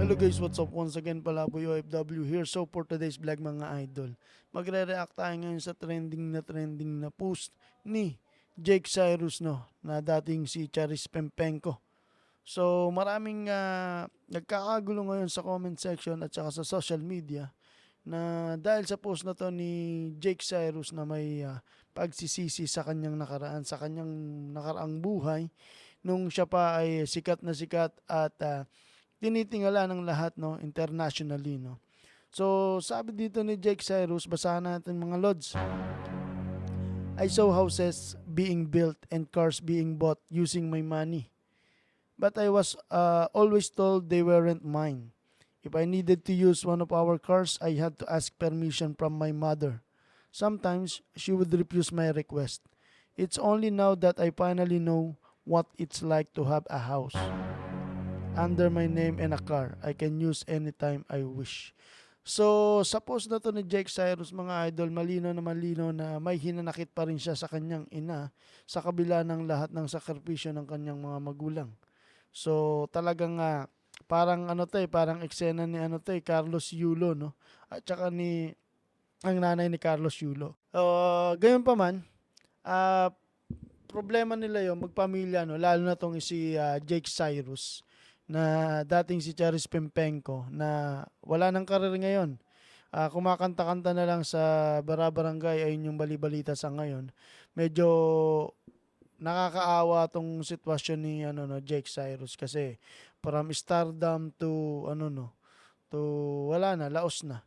Hello guys, what's up? Once again, Palaboy OFW here. So for today's vlog mga idol, magre-react tayo ngayon sa trending na post ni Jake Cyrus, no, na dating si Charis Pempenko. So maraming nagkakagulo ngayon sa comment section at saka sa social media na dahil sa post na to ni Jake Cyrus na may pagsisisi sa kanyang nakaraan, sa kanyang nakaraang buhay nung siya pa ay sikat na sikat at tinitingala ng lahat, no, internationally, no. So sabi dito ni Jake Cyrus, basahan natin mga lods. I saw houses being built and cars being bought using my money, but I was always told they weren't mine. If I needed to use one of our cars, I had to ask permission from my mother. Sometimes she would refuse my request. It's only now that I finally know what it's like to have a house under my name and a car I can use anytime I wish. So, sa post na to ni Jake Cyrus, mga idol, malino na may hinanakit pa rin siya sa kanyang ina sa kabila ng lahat ng sakripisyo ng kanyang mga magulang. So, talagang parang ano to parang eksena ni ano to Carlos Yulo, no? At saka ni ang nanay ni Carlos Yulo. Gayon pa man, problema nila 'yon magpamilya, no, lalo na tong si Jake Cyrus na dating si Charis Pempenko na wala nang karir ngayon. Kumakanta-kanta na lang sa Barabarangay, ayun yung balibalita sa ngayon. Medyo nakakaawa tong sitwasyon ni Jake Cyrus kasi from stardom to to wala na, laos na.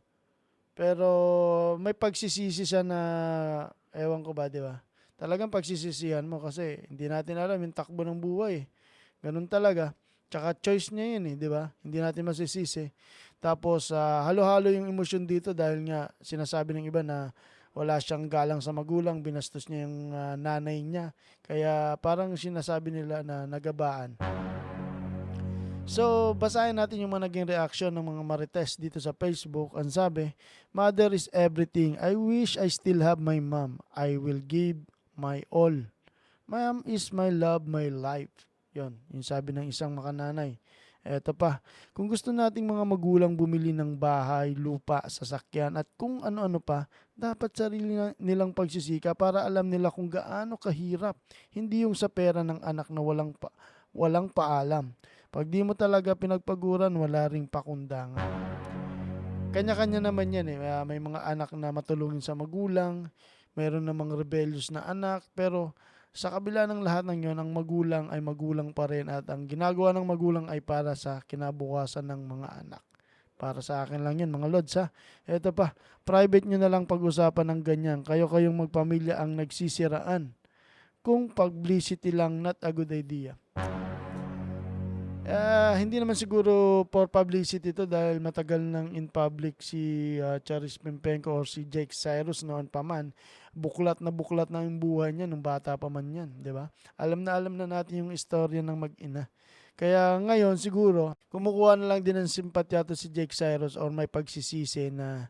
Pero may pagsisisi siya na ewan ko ba, 'di ba? Talagang pagsisisihan mo kasi hindi natin alam yung takbo ng buhay. Ganun talaga. Tsaka choice niya yun di ba? Hindi natin masisisi. Tapos, halo-halo yung emosyon dito dahil nga sinasabi ng iba na wala siyang galang sa magulang, binastos niya yung nanay niya. Kaya parang sinasabi nila na nagabaan. So, basahin natin yung mga naging reaction ng mga marites dito sa Facebook. Ang sabi, "Mother is everything. I wish I still have my mom. I will give my all. Mom is my love, my life." Yon, yung sabi ng isang makananay. Eto pa, kung gusto nating mga magulang bumili ng bahay, lupa, sasakyan at kung ano-ano pa, dapat sarili nilang pagsisika para alam nila kung gaano kahirap. Hindi yung sa pera ng anak na walang paalam. Pag di mo talaga pinagpaguran, wala ring pakundangan. Kanya-kanya naman yan may mga anak na matulungin sa magulang, mayroon namang rebellious na anak, pero sa kabila ng lahat ng yon, ang magulang ay magulang pa rin at ang ginagawa ng magulang ay para sa kinabukasan ng mga anak. Para sa akin lang yun, mga lods ha. Eto pa, private nyo na lang pag-usapan ng ganyan. Kayo-kayong magpamilya ang nagsisiraan. Kung publicity lang, not a good idea. Hindi naman siguro for publicity to dahil matagal nang in public si Charis Pempenko or si Jake Cyrus noon pa man. Buklat na yung buhay niya nung bata pa man yan, di ba? Alam na natin yung istorya ng mag-ina. Kaya ngayon siguro, kumukuha na lang din ng simpatya to si Jake Cyrus or may pagsisisi na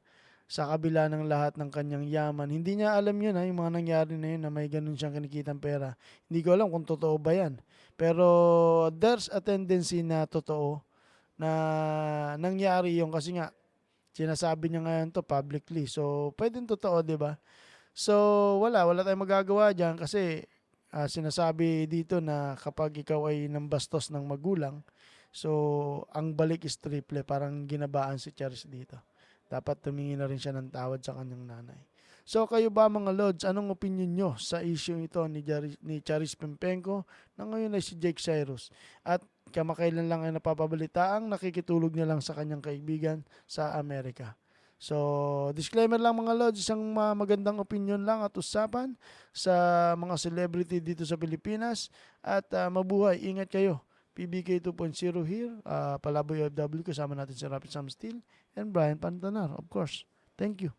sa kabila ng lahat ng kanyang yaman. Hindi niya alam yun yung mga nangyari na yun na may ganun siyang kinikitang pera. Hindi ko alam kung totoo ba yan. Pero there's a tendency na totoo na nangyari yung kasi nga sinasabi niya ngayon to publicly. So, pwedeng totoo, di ba? So, wala tayong magagawa diyan kasi sinasabi dito na kapag ikaw ay nambastos ng magulang, so ang balik is triple, parang ginabaan si Charis dito. Dapat tumingin na rin siya ng tawad sa kanyang nanay. So kayo ba mga lods, anong opinion nyo sa issue ito ni Charis Pempenko na ngayon ay si Jake Cyrus? At kamakailan lang ay napapabalitaang nakikitulog niya lang sa kanyang kaibigan sa Amerika. So, disclaimer lang mga lods, isang magandang opinion lang at usapan sa mga celebrity dito sa Pilipinas. At mabuhay, ingat kayo. PBK 2.0 here, Palaboy OFW, kasama natin si Rapid Sam Steel and Brian Pantanar, of course. Thank you.